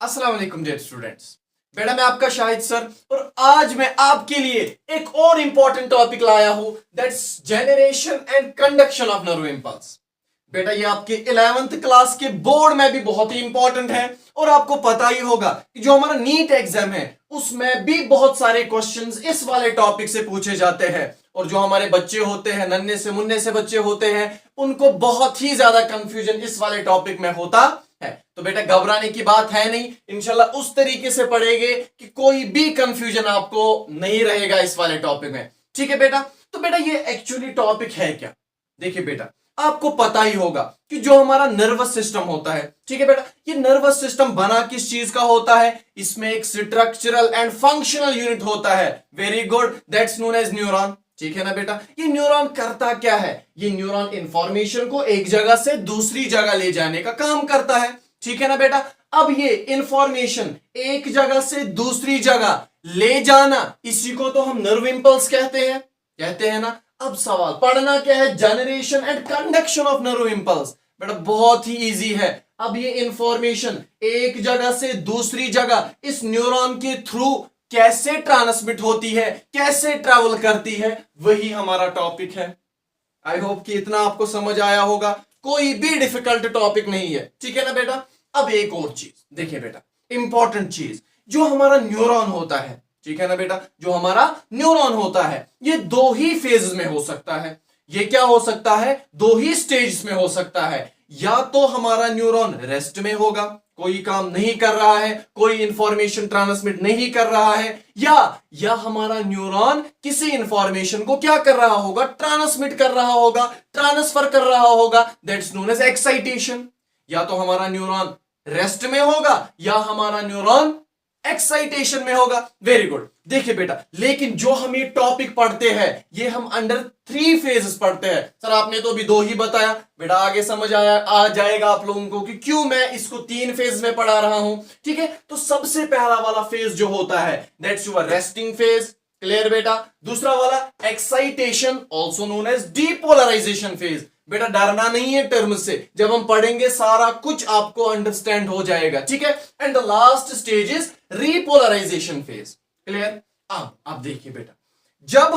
अस्सलाम वालेकुम dear students. बेटा मैं आपका शाहिद सर और आज मैं आपके लिए एक और इंपॉर्टेंट टॉपिक लाया हूं, that's generation and conduction of nerve impulse. बेटा ये आपके 11th क्लास के बोर्ड में भी बहुत ही इंपॉर्टेंट है और आपको पता ही होगा कि जो हमारा नीट एग्जाम है उसमें भी बहुत सारे क्वेश्चंस इस वाले टॉपिक से पूछे जाते हैं और जो हमारे बच्चे होते हैं, नन्हे से मुन्ने से बच्चे होते हैं, उनको बहुत ही ज्यादा कंफ्यूजन इस वाले टॉपिक में होता है। तो बेटा घबराने की बात है नहीं, इंशाल्लाह उस तरीके से पढ़ेंगे कि कोई भी कंफ्यूजन आपको नहीं रहेगा इस वाले टॉपिक में। ठीक है बेटा, तो बेटा ये एक्चुअली टॉपिक है क्या? देखिए बेटा, आपको पता ही होगा कि जो हमारा नर्वस सिस्टम होता है, ठीक है बेटा, ये नर्वस सिस्टम बना किस चीज का होता है? इसमें एक स्ट्रक्चरल एंड फंक्शनल यूनिट होता है। Very good, that's known as neuron. ठीक है ना बेटा, ये न्यूरॉन करता क्या है? ये न्यूरॉन इंफॉर्मेशन को एक जगह से दूसरी जगह ले जाने का काम करता है। ठीक है ना बेटा, अब ये इंफॉर्मेशन एक जगह से दूसरी जगह ले जाना, इसी को तो हम नर्व इंपल्स कहते हैं ना। अब सवाल पढ़ना क्या है? Generation and conduction of nerve impulse. बेटा बहुत ही इजी है। अब ये इंफॉर्मेशन एक जगह से दूसरी जगह इस न्यूरॉन के थ्रू कैसे ट्रांसमिट होती है, कैसे ट्रैवल करती है, वही हमारा टॉपिक है। आई होप कि इतना आपको समझ आया होगा, कोई भी डिफिकल्ट टॉपिक नहीं है। ठीक है ना बेटा, अब एक और चीज देखिए बेटा, इंपॉर्टेंट चीज, जो हमारा न्यूरॉन होता है, ठीक है ना बेटा, जो हमारा न्यूरॉन होता है ये दो ही फेज में हो सकता है। ये क्या हो सकता है? दो ही स्टेज में हो सकता है। या तो हमारा न्यूरॉन रेस्ट में होगा, कोई काम नहीं कर रहा है, कोई इंफॉर्मेशन ट्रांसमिट नहीं कर रहा है, या हमारा न्यूरॉन किसी इंफॉर्मेशन को क्या कर रहा होगा? ट्रांसमिट कर रहा होगा, ट्रांसफर कर रहा होगा, दैट्स नोन एज एक्साइटेशन। या तो हमारा न्यूरॉन रेस्ट में होगा या हमारा न्यूरॉन एक्साइटेशन में होगा। Very good. देखिए बेटा, लेकिन जो हम ये टॉपिक पढ़ते हैं ये हम अंडर 3 फेजेस पढ़ते हैं। सर आपने तो अभी 2 ही बताया। बेटा आगे समझ आ जाएगा आप लोगों को कि क्यों मैं इसको 3 फेज में पढ़ा रहा हूं। ठीक है, तो सबसे पहला वाला फेज जो होता है that's your resting phase. Clear बेटा? दूसरा वाला excitation, also known as depolarisation phase. बेटा डरना नहीं है टर्म से, जब हम पढ़ेंगे सारा कुछ आपको अंडरस्टैंड हो जाएगा। ठीक है, and the last stage is repolarisation phase. Clear? अब देखिए बेटा, जब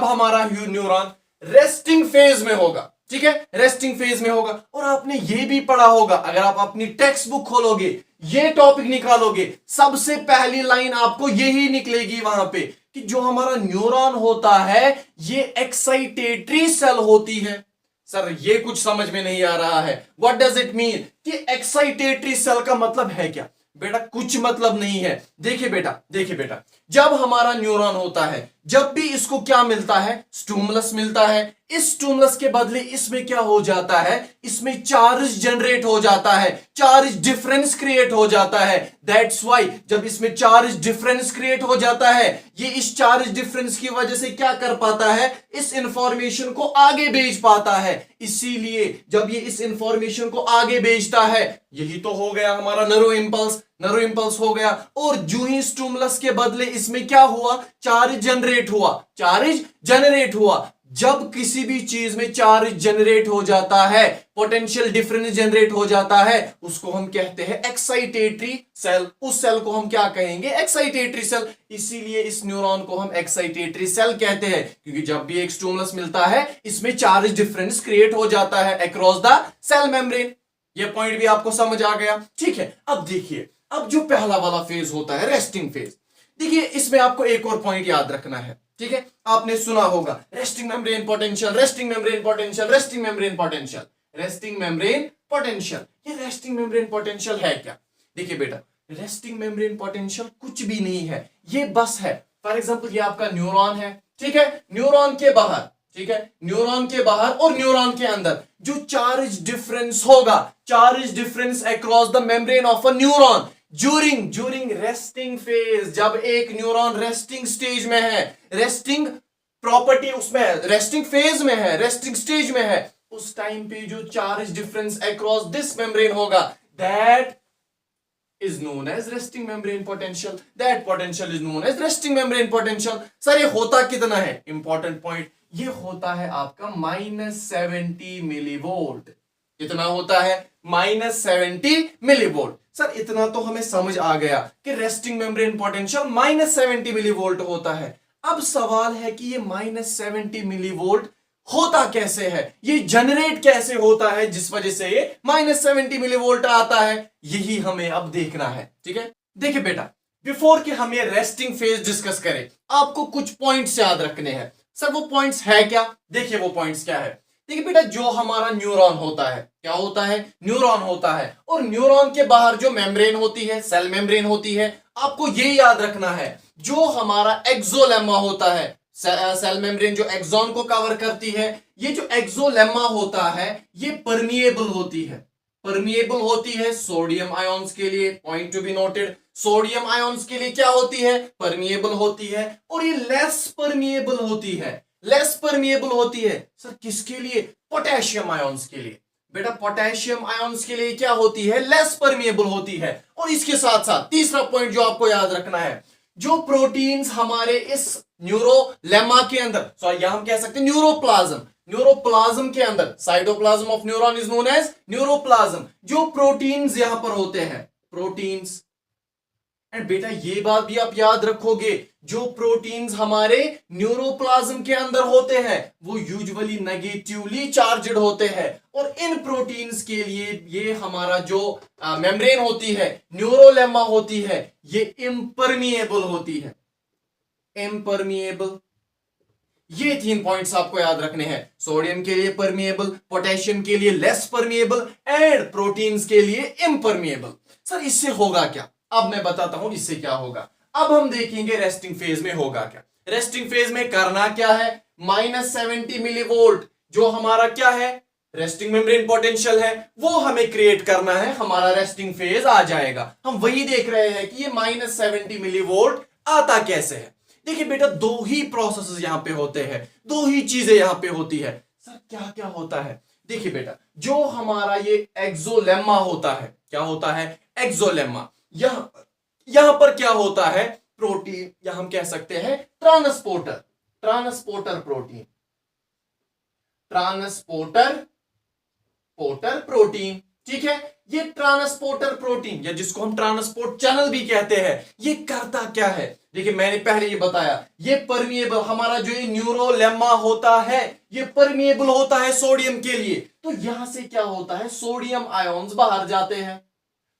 हमारा न्यूरॉन रेस्टिंग फेज में होगा, ठीक है, रेस्टिंग फेज में होगा, और आपने ये भी पढ़ा होगा, अगर आप अपनी टेक्स्ट बुक खोलोगे, ये टॉपिक निकालोगे, सबसे पहली लाइन आपको यही निकलेगी वहां पे कि जो हमारा न्यूरॉन होता है ये एक्साइटेटरी सेल होती है। सर ये कुछ समझ में नहीं आ रहा है, व्हाट डज इट मीन कि एक्साइटेटरी सेल का मतलब है क्या? बेटा कुछ मतलब नहीं है। देखिए बेटा, जब हमारा न्यूरॉन होता है, जब भी इसको क्या मिलता है? स्टिमुलस मिलता है। इस स्टिमुलस के बदले इसमें क्या हो जाता है? इसमें चार्ज जनरेट हो जाता है, चार्ज डिफरेंस क्रिएट हो जाता है। दैट्स व्हाई जब इसमें चार्ज डिफरेंस क्रिएट हो जाता है, ये इस चार्ज डिफरेंस की वजह से क्या कर पाता है? इस इंफॉर्मेशन को आगे भेज पाता है। इसीलिए जब ये इस इंफॉर्मेशन को आगे भेजता है, यही तो हो गया हमारा नर्व इंपल्स हो गया। और जो ही स्टिमुलस के बदले इसमें क्या हुआ? चार्ज जनरेट हुआ। जब किसी भी चीज में चार्ज जनरेट हो जाता है, पोटेंशियल डिफरेंस जनरेट हो जाता है, उसको हम कहते हैं एक्साइटेटरी सेल। उस सेल को हम क्या कहेंगे? Excitatory cell. इसीलिए इस न्यूरॉन को हम एक्साइटेटरी सेल कहते हैं, क्योंकि जब भी एक स्टिमुलस मिलता है इसमें चार्ज डिफरेंस क्रिएट हो जाता है अक्रॉस द सेल मेम्ब्रेन। ये पॉइंट भी आपको समझ आ गया? ठीक है, अब देखिए, अब जो पहला वाला फेज होता है रेस्टिंग फेज, देखिए इसमें आपको एक और पॉइंट याद रखना है। ठीक है, आपने सुना होगा resting membrane potential, resting membrane potential, resting membrane potential, resting membrane potential. ये रेस्टिंग मेम्ब्रेन पोटेंशियल है क्या? देखिए बेटा, रेस्टिंग मेम्ब्रेन पोटेंशियल कुछ भी नहीं है, ये बस है, फॉर एग्जांपल ये आपका न्यूरॉन है, ठीक है, न्यूरॉन के बाहर, ठीक है, न्यूरॉन के बाहर और न्यूरॉन के अंदर जो चार्ज डिफरेंस होगा, charge difference across the membrane of a neuron during resting phase, जब एक न्यूरॉन रेस्टिंग स्टेज में है, रेस्टिंग प्रॉपर्टी उसमें है, रेस्टिंग फेज में है, रेस्टिंग स्टेज में है, उस टाइम पे जो charge difference across this membrane होगा, that is known as resting membrane potential. That potential is known as resting membrane potential. Sir ये होता कितना है? इंपॉर्टेंट पॉइंट, ये होता है आपका -70 मिलीवोल्ट। कितना होता है? -70 मिलीवोल्ट। सर इतना तो हमें समझ आ गया कि रेस्टिंग मेम्ब्रेन पोटेंशियल -70 मिलीवोल्ट होता है। अब सवाल है कि ये -70 मिलीवोल्ट होता कैसे है, ये जनरेट कैसे होता है जिस वजह से ये -70 मिलीवोल्ट आता है, यही हमें अब देखना है। ठीक है, देखिए बेटा, बिफोर कि हम ये रेस्टिंग फेज डिस्कस करें, आपको कुछ पॉइंट्स याद रखने हैं। सर वो पॉइंट्स है क्या? देखिए वो पॉइंट्स क्या है। देखिए बेटा, जो हमारा न्यूरॉन होता है, क्या होता है? न्यूरॉन होता है, और न्यूरॉन के बाहर जो मेम्ब्रेन होती है, सेल मेम्ब्रेन होती है, आपको ये याद रखना है, जो हमारा एक्सोलेमा होता है, सेल मेम्ब्रेन जो एक्सॉन को कवर करती है, ये जो एक्सोलेमा होता है ये परमिएबल होती है। परमिएबल होती है सोडियम आयंस के लिए, point to be noted, sodium ions के लिए क्या होती है? परमिएबल होती है। और ये लेस परमिएबल होती है, लेस परमिएबल होती है सर किसके लिए? पोटेशियम आयंस के लिए। बेटा पोटेशियम आयंस के लिए क्या होती है? लेस परमिएबल होती है। और इसके साथ साथ तीसरा पॉइंट जो आपको याद रखना है, जो प्रोटीन्स हमारे इस न्यूरोलेमा के अंदर, सॉरी यहां हम कह सकते हैं न्यूरोप्लाज्म, न्यूरोप्लाज्म के अंदर, cytoplasm of neuron is known as neuroplasm, जो प्रोटीन्स यहां पर होते हैं, प्रोटीन्स। एंड बेटा ये बात भी आप याद रखोगे, जो प्रोटीन्स हमारे न्यूरोप्लाज्म के अंदर होते हैं वो यूजुअली नेगेटिवली चार्ज्ड होते हैं, और इन प्रोटीन्स के लिए ये हमारा जो मेम्ब्रेन होती है, न्यूरोलेमा होती है, ये इम्परमिएबल होती है, इम्परमिएबल। ये 3 पॉइंट्स आपको याद रखने हैं, सोडियम के लिए परमिएबल, पोटेशियम के लिए लेस परमिएबल, एंड प्रोटीन्स के लिए इम्परमिएबल। सर इससे होगा क्या? अब मैं बताता हूं इससे क्या होगा। अब हम देखेंगे रेस्टिंग फेज में होगा क्या। रेस्टिंग फेज में करना क्या है? -70 मिलीवोल्ट जो हमारा क्या है? रेस्टिंग मेम्ब्रेन पोटेंशियल है, वो हमें क्रिएट करना है, हमारा रेस्टिंग फेज आ जाएगा। हम वही देख रहे हैं कि ये -70 मिलीवोल्ट आता कैसे है। देखिए बेटा, दो ही प्रोसेसेस यहां पे होते हैं, दो ही चीजें यहां पे होती है। सर क्या क्या होता है? देखिए बेटा, जो हमारा ये एक्सोलेमा होता है, क्या होता है? एक्सोलेमा। यहां पर क्या होता है? प्रोटीन, या हम कह सकते हैं transporter, transporter protein, transporter protein. ठीक है, ये ट्रांसपोर्टर प्रोटीन, या जिसको हम ट्रांसपोर्ट चैनल भी कहते हैं, ये करता क्या है? देखिए मैंने पहले ये बताया, ये परमिएबल, हमारा जो ये न्यूरोलेमा होता है ये परमिएबल होता है सोडियम के लिए। तो यहां से क्या होता है? सोडियम आयंस बाहर जाते हैं,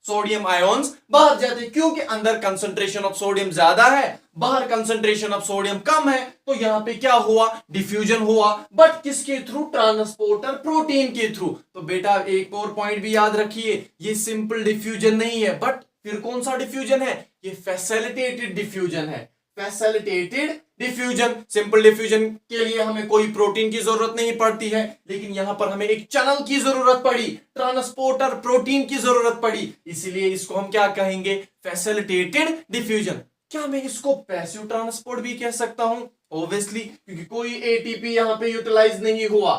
सोडियम आयंस बाहर जाते हैं, क्योंकि अंदर कंसंट्रेशन ऑफ सोडियम ज्यादा है, बाहर कंसंट्रेशन ऑफ सोडियम कम है। तो यहां पे क्या हुआ? डिफ्यूजन हुआ, बट किसके थ्रू? ट्रांसपोर्टर प्रोटीन के थ्रू। तो बेटा एक और पॉइंट भी याद रखिए, ये सिंपल डिफ्यूजन नहीं है, बट फिर कौन सा डिफ्यूजन है? ये फैसिलिटेटेड डिफ्यूजन है, फैसिलिटेटेड डिफ्यूजन। सिंपल डिफ्यूजन के लिए हमें कोई प्रोटीन की जरूरत नहीं पड़ती है, लेकिन यहां पर हमें एक चैनल की जरूरत पड़ी, ट्रांसपोर्टर प्रोटीन की जरूरत पड़ी, इसलिए इसको हम क्या कहेंगे? Facilitated diffusion. क्या मैं इसको पैसिव ट्रांसपोर्ट भी कह सकता हूं? ऑब्वियसली, क्योंकि कोई एटीपी यहां पे यूटिलाइज नहीं हुआ।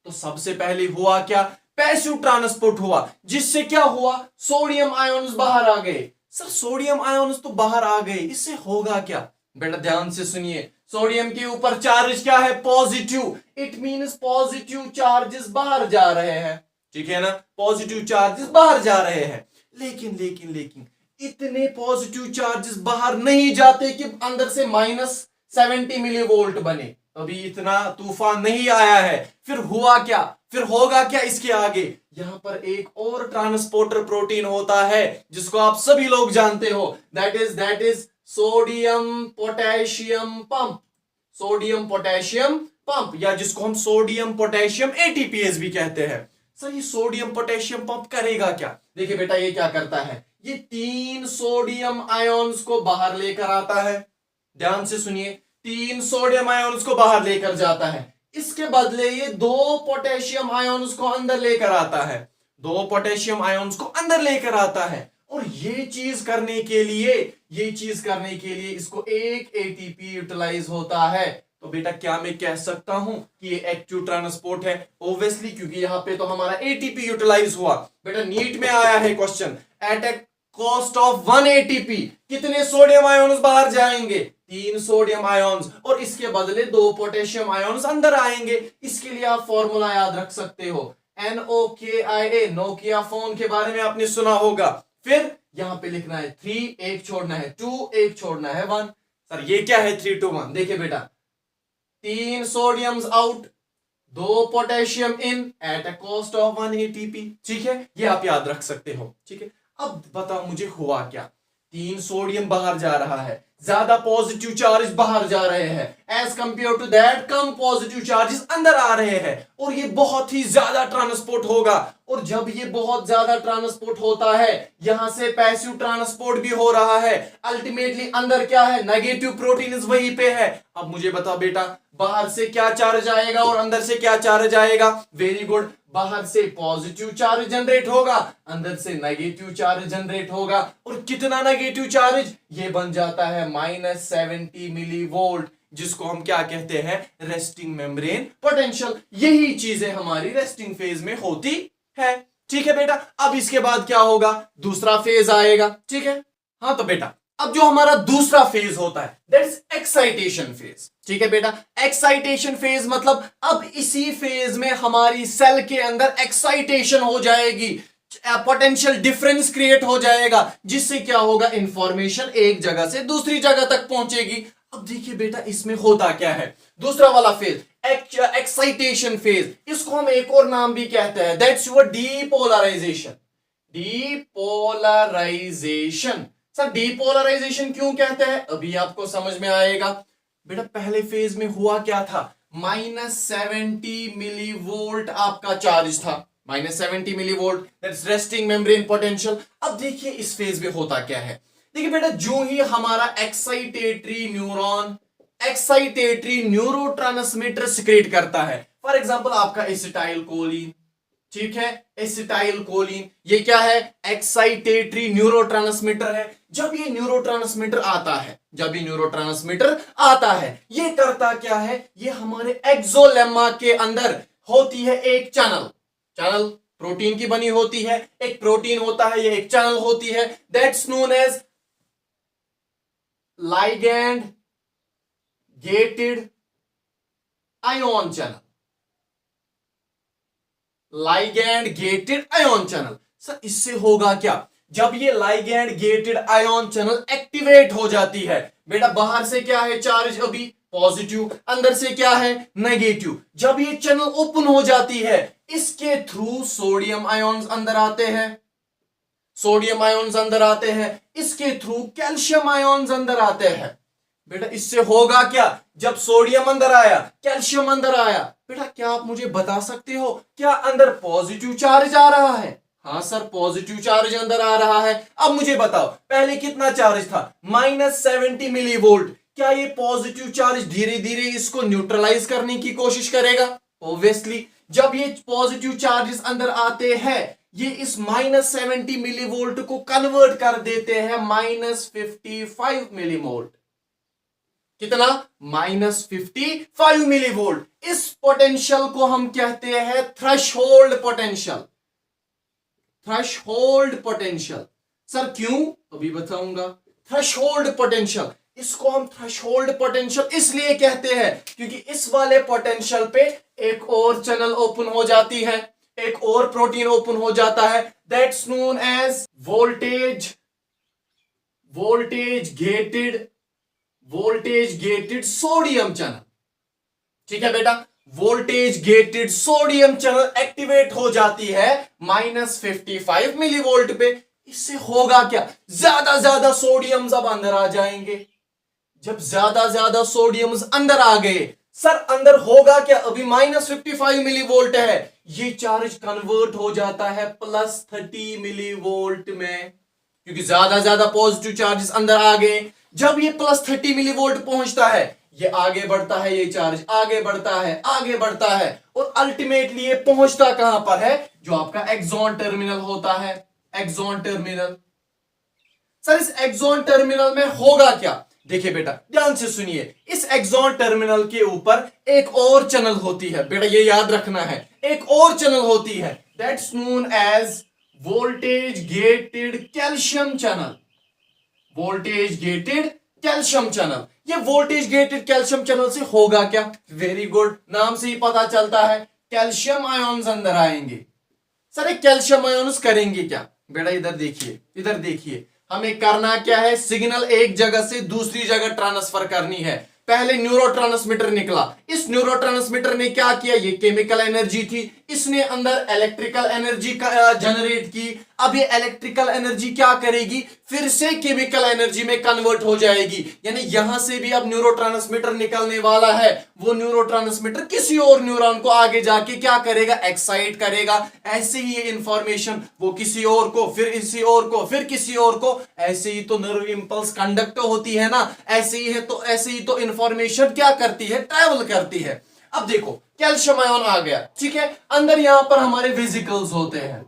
तो सबसे पहले हुआ क्या? पैसिव ट्रांसपोर्ट हुआ, जिससे क्या हुआ? सोडियम आयंस बाहर आ गए। सर सोडियम आयंस तो बाहर आ गए, इससे होगा क्या? बेटा ध्यान से सुनिए, सोडियम के ऊपर चार्ज क्या है? Positive. It means positive charges बाहर जा रहे हैं, ठीक है ना? पॉजिटिव चार्जेस बाहर जा रहे हैं, लेकिन लेकिन लेकिन इतने पॉजिटिव चार्जेस बाहर नहीं जाते कि अंदर से -70 मिलीवोल्ट बने। अभी इतना तूफान नहीं आया है। फिर हुआ क्या? फिर होगा क्या इसके आगे? यहां पर एक और ट्रांसपोर्टर प्रोटीन होता है जिसको आप सभी लोग जानते हो, that is sodium potassium pump, sodium potassium pump, या जिसको हम सोडियम पोटेशियम एटीपीएस भी कहते हैं। सर ये सोडियम पोटेशियम पंप करेगा क्या? देखिए बेटा, ये क्या करता है? ये 3 सोडियम आयंस को बाहर लेकर आता है, ध्यान से सुनिए, 3 सोडियम आयंस को बाहर लेकर जाता है। इसके बदले ये 2 पोटेशियम आयंस को अंदर लेकर आता है, 2 पोटेशियम आयंस को अंदर लेकर आता है। और ये चीज करने के लिए इसको एक एटीपी यूटिलाइज होता है। तो बेटा क्या मैं कह सकता हूं कि ये एक्टिव ट्रांसपोर्ट है? ऑब्वियसली, क्योंकि यहां पे तो हमारा एटीपी यूटिलाइज हुआ। बेटा नीट में आया है question, at a cost of 1 ATP कितने सोडियम आयंस बाहर जाएंगे? 3 सोडियम आयंस, और इसके बदले 2 पोटेशियम आयंस अंदर आएंगे। इसके लिए आप फॉर्मूला याद रख सकते हो, NOKIA, नोकिया फोन के बारे में आपने सुना होगा। फिर यहां पे लिखना है 3, एक छोड़ना है 2, एक छोड़ना है 1। सर ये क्या है 3 2 1? देखिए बेटा, 3 sodiums out, 2 potassium in at a cost of 1 ATP। ठीक है, ये आप याद रख सकते हो। ठीक है, अब बताओ मुझे हुआ क्या। 3 सोडियम बाहर जा रहा है, ज्यादा पॉजिटिव चार्ज बाहर जा रहे हैं, एज कंपेयर टू दैट कम पॉजिटिव चार्जेस अंदर आ रहे हैं, और ये बहुत ही ज्यादा ट्रांसपोर्ट होगा। और जब ये बहुत ज्यादा ट्रांसपोर्ट होता है, यहां से पैसिव ट्रांसपोर्ट भी हो रहा है, अल्टीमेटली अंदर क्या है, नेगेटिव प्रोटीन वहीं पे है। अब मुझे बता बेटा, बाहर से क्या चार्ज आएगा और अंदर से क्या चार्ज आएगा? वेरी गुड, बाहर से पॉजिटिव चार्ज जनरेट होगा, अंदर से नेगेटिव चार्ज जनरेट होगा। और कितना नेगेटिव चार्ज? ये बन जाता है -70 मिलीवोल्ट, जिसको हम क्या कहते हैं? Resting membrane potential. यही चीजें हमारी रेस्टिंग फेज में होती है। ठीक है बेटा, अब इसके बाद क्या होगा? दूसरा फेज आएगा। ठीक है, हाँ तो बेटा अब जो हमारा दूसरा फेज होता है, दैट इज एक्साइटेशन फेज। ठीक है बेटा, एक्साइटेशन फेज मतलब अब इसी फेज में हमारी सेल के अंदर एक्साइटेशन हो जाएगी, पोटेंशियल डिफरेंस क्रिएट हो जाएगा, जिससे क्या होगा? इंफॉर्मेशन एक जगह से दूसरी जगह तक पहुंचेगी। अब देखिए बेटा, इसमें होता क्या है? दूसरा वाला फेज एक्साइटेशन फेज, इसको हम एक और नाम भी कहते हैं, that's your depolarisation. Depolarisation. Sir depolarisation क्यों कहते हैं? अभी आपको समझ में आएगा। बेटा पहले फेज में हुआ क्या था? -70 मिलीवोल्ट आपका चार्ज था, -70 millivolt, that's resting membrane potential. अब देखिए इस फेज में होता क्या है। देखिए बेटा, जो ही हमारा excitatory neuron excitatory neurotransmitter secrete करता है, फॉर एग्जांपल आपका एसिटाइल कोलिन। ठीक है, एसिटाइल कोलिन ये क्या है? एक्साइटेटरी न्यूरोट्रांसमीटर है। जब ये न्यूरोट्रांसमीटर आता है, ये करता क्या है? ये हमारे एक्सोलेमा के अंदर होती है एक चैनल प्रोटीन की बनी होती है, एक प्रोटीन होता है, ये एक चैनल होती है, that's known as ligand gated ion channel। ligand gated ion channel। Sir इससे होगा क्या? जब ये ligand gated ion channel activate हो जाती है, बेटा बाहर से क्या है चार्ज? अभी पॉजिटिव, अंदर से क्या है? नेगेटिव। जब ये चैनल ओपन हो जाती है, इसके थ्रू सोडियम आयॉन्स अंदर आते हैं, इसके थ्रू कैल्शियम आयॉन्स अंदर आते हैं। बेटा इससे होगा क्या? जब सोडियम अंदर आया, कैल्शियम अंदर आया, बेटा क्या आप मुझे बता सकते हो क्या अंदर पॉजिटिव चार्ज आ रहा है? हाँ सर, पॉजिटिव चार्ज अंदर आ रहा है। अब मुझे बताओ, पहले कितना चार्ज था? -70 मिलीवोल्ट। क्या ये पॉजिटिव चार्ज धीरे धीरे इसको न्यूट्रलाइज करने की कोशिश करेगा? ऑब्वियसली। जब ये पॉजिटिव चार्जेस अंदर आते हैं, ये इस -70 मिलीवोल्ट को कन्वर्ट कर देते हैं -55 मिलीवोल्ट। कितना? -55 मिलीवोल्ट। इस पोटेंशियल को हम कहते हैं थ्रेशहोल्ड पोटेंशियल। सर क्यों? अभी बताऊंगा। थ्रेशहोल्ड पोटेंशियल, इसको हम थ्रेशहोल्ड पोटेंशियल इसलिए कहते हैं क्योंकि इस वाले पोटेंशियल पे एक और चैनल ओपन हो जाती है, एक और प्रोटीन ओपन हो जाता है, that's known as voltage gated sodium channel. ठीक है बेटा, voltage gated sodium channel activate हो जाती है -55 मिलीवोल्ट पे। इससे होगा क्या? ज्यादा सोडियम्स अब अंदर आ जाएंगे। जब ज्यादा सोडियम्स अंदर आ गए, सर अंदर होगा क्या? अभी -55 मिलीवोल्ट है, ये चार्ज कन्वर्ट हो जाता है +30 मिलीवोल्ट में, क्योंकि ज्यादा पॉजिटिव चार्जेस अंदर आ गए। जब ये +30 मिलीवोल्ट पहुंचता है, ये आगे बढ़ता है, ये चार्ज आगे बढ़ता है और अल्टीमेटली ये पहुंचता कहां पर है? जो आपका एक्सॉन टर्मिनल होता है, एक्सॉन टर्मिनल। सर इस एक्सॉन टर्मिनल में होगा क्या? देखिए बेटा ध्यान से सुनिए, इस एक्सॉन टर्मिनल के ऊपर एक और चैनल होती है, बेटा ये याद रखना है, एक और चैनल होती है, that's known as voltage gated calcium channel. ये वोल्टेज गेटेड कैल्शियम चैनल से होगा क्या? वेरी गुड, नाम से ही पता चलता है कैल्शियम आयोन्स अंदर आएंगे। सर ये कैल्शियम आयोन्स करेंगे क्या? बेटा इधर देखिए, इधर देखिए, हमें करना क्या है, सिग्नल एक जगह से दूसरी जगह ट्रांसफर करनी है। पहले न्यूरोट्रांसमीटर निकला, इस न्यूरोट्रांसमीटर ने क्या किया, ये केमिकल एनर्जी थी, इसने अंदर इलेक्ट्रिकल एनर्जी जनरेट की। अब ये इलेक्ट्रिकल एनर्जी क्या करेगी, फिर से केमिकल एनर्जी में कन्वर्ट हो जाएगी। यानी यहां से भी अब न्यूरोट्रांसमीटर निकलने वाला है, वो न्यूरोट्रांसमीटर किसी और न्यूरॉन को आगे जाके क्या करेगा, एक्साइट करेगा। ऐसे ही ये इंफॉर्मेशन वो किसी और को, फिर किसी और को, फिर किसी और को, ऐसे ही तो नर्व इंपल्स कंडक्ट होती है ना, ऐसे ही है। तो ऐसे ही तो इंफॉर्मेशन क्या करती है, ट्रैवल करती है। अब देखो कैल्शियम आयन आ गया, ठीक है, अंदर यहां पर हमारे वेसिकल्स होते हैं।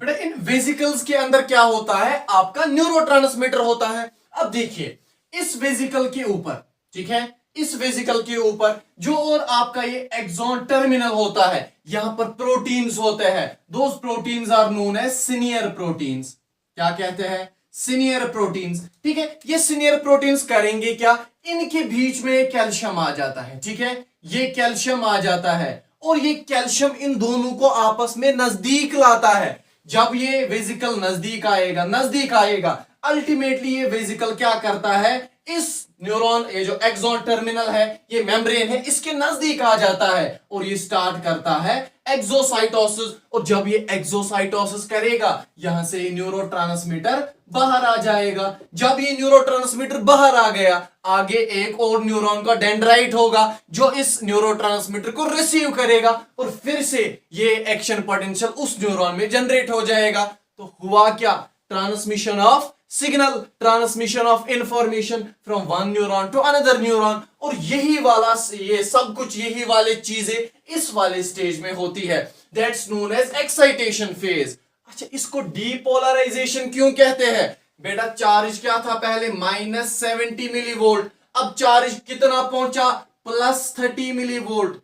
बेटा इन वेसिकल्स के अंदर क्या होता है, आपका न्यूरोट्रांसमीटर होता है। अब देखिए इस वेसिकल के ऊपर, ठीक है, इस वेसिकल के ऊपर जो और आपका ये एक्सॉन टर्मिनल होता है, यहां पर प्रोटीन्स होते हैं। Those proteins are known as senior proteins. क्या कहते हैं, सीनियर प्रोटीन्स। ठीक है, ये सीनियर प्रोटीन्स करेंगे क्या, इनके बीच में कैल्शियम आ जाता है। ठीक है, ये कैल्शियम आ जाता है और ये कैल्शियम इन दोनों को आपस में नजदीक लाता है। जब ये वेसिकल नजदीक आएगा, अल्टीमेटली ये वेसिकल क्या करता है, इस न्यूरॉन, ये जो एक्सॉन टर्मिनल है, ये मेम्ब्रेन है, इसके नजदीक आ जाता है और ये स्टार्ट करता है एक्सोसाइटोसिस। और जब ये एक्सोसाइटोसिस करेगा, यहां से न्यूरोट्रांसमीटर बाहर आ जाएगा। जब ये न्यूरोट्रांसमीटर बाहर आ गया, आगे एक और न्यूरॉन का डेंड्राइट होगा जो इस न्यूरोट्रांसमीटर को रिसीव करेगा और फिर से ये एक्शन पोटेंशियल उस न्यूरॉन में जनरेट हो जाएगा। तो हुआ क्या, transmission of signal, transmission of information from one neuron to another neuron. और यही वाला, ये सब कुछ, यही वाले चीजें इस वाले स्टेज में होती है, that's known as excitation phase. अच्छा, इसको डीपोलराइजेशन क्यों कहते हैं? बेटा चार्ज क्या था पहले, -70 मिलीवोल्ट, अब चार्ज कितना पहुंचा, +30 मिलीवोल्ट।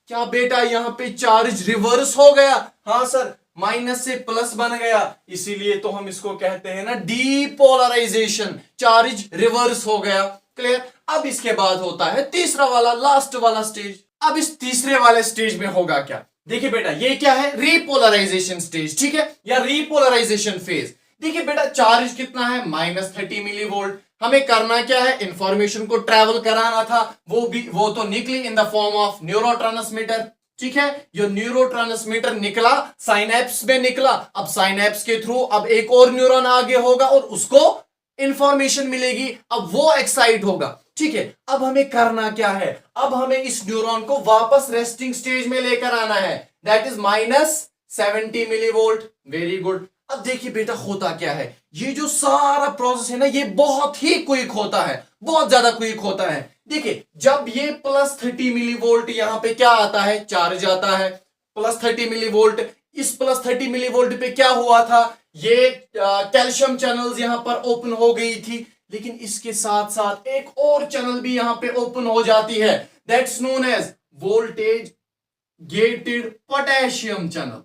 क्या बेटा यहां पे चार्ज रिवर्स हो गया? हाँ सर, माइनस से प्लस बन गया, इसीलिए तो हम इसको कहते हैं ना डीपोलराइजेशन, चार्ज रिवर्स हो गया। क्लियर? अब इसके बाद होता है तीसरा वाला, लास्ट वाला स्टेज। अब इस तीसरे वाले स्टेज में होगा क्या, देखिए बेटा ये क्या है, रीपोलराइजेशन स्टेज। ठीक है, या रीपोलराइजेशन फेज। देखिए बेटा चार्ज कितना है, -30 मिलीवोल्ट। हमें करना क्या है, इंफॉर्मेशन को ट्रैवल कराना था, वो तो निकली in the form of neurotransmitter. ठीक है, ये न्यूरोट्रांसमीटर निकला, साइनेप्स में निकला, अब साइनेप्स के थ्रू अब एक और न्यूरॉन आगे होगा और उसको इंफॉर्मेशन मिलेगी, अब वो एक्साइट होगा। ठीक है, अब हमें करना क्या है, अब हमें इस न्यूरॉन को वापस रेस्टिंग स्टेज में लेकर आना है, that is -70 millivolt. Very good. अब देखिए बेटा होता क्या है, ये जो सारा प्रोसेस है ना, ये बहुत ही क्विक होता है, बहुत ज्यादा क्विक होता है। देखिए जब ये +30 मिलीवोल्ट यहां पे क्या आता है, चार्ज आता है, +30 मिलीवोल्ट। इस +30 मिलीवोल्ट पे क्या हुआ था, ये कैल्शियम चैनल्स यहां पर ओपन हो गई थी, लेकिन इसके साथ साथ एक और चैनल भी यहां पे ओपन हो जाती है, that's known as voltage gated potassium channel.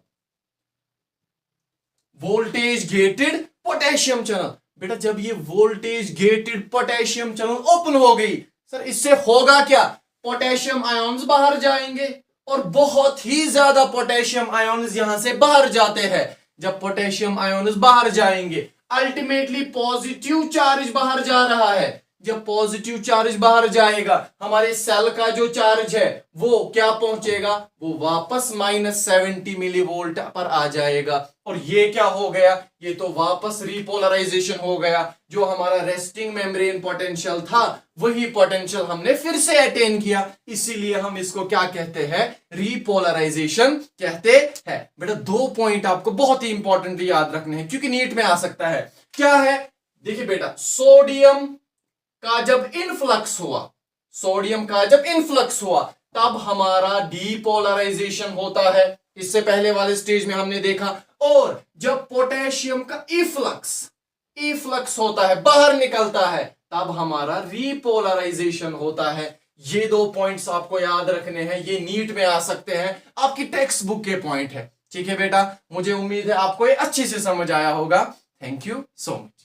Voltage gated potassium channel. बेटा जब ये voltage gated potassium channel open हो गई, सर इससे होगा क्या, पोटेशियम आयॉन्स बाहर जाएंगे और बहुत ही ज्यादा पोटेशियम आयॉन्स यहां से बाहर जाते हैं। जब पोटेशियम आयॉन्स बाहर जाएंगे, अल्टीमेटली पॉजिटिव चार्ज बाहर जा रहा है। जब पॉजिटिव चार्ज बाहर जाएगा, हमारे सेल का जो चार्ज है वो क्या पहुंचेगा, वो वापस -70 मिलीवोल्ट पर आ जाएगा। और ये क्या हो गया, ये तो वापस रिपोलराइजेशन हो गया। जो हमारा रेस्टिंग मेम्ब्रेन पोटेंशियल था, वही पोटेंशियल हमने फिर से अटेन किया, इसीलिए हम इसको क्या कहते हैं, रिपोलराइजेशन कहते हैं। बेटा 2 पॉइंट आपको बहुत ही इंपॉर्टेंट याद रखने हैं, क्योंकि नीट में आ सकता है। क्या है, देखिए बेटा सोडियम का जब इनफ्लक्स हुआ, सोडियम का जब इनफ्लक्स हुआ, तब हमारा डीपोलराइजेशन होता है, इससे पहले वाले स्टेज में हमने देखा। और जब पोटेशियम का इफ्लक्स होता है, बाहर निकलता है, तब हमारा रिपोलराइजेशन होता है। ये 2 पॉइंट्स आपको याद रखने हैं, ये नीट में आ सकते हैं, आपकी टेक्स्ट बुक के पॉइंट है। ठीक है बेटा, मुझे उम्मीद है आपको ये अच्छे से समझ आया होगा। Thank you so much.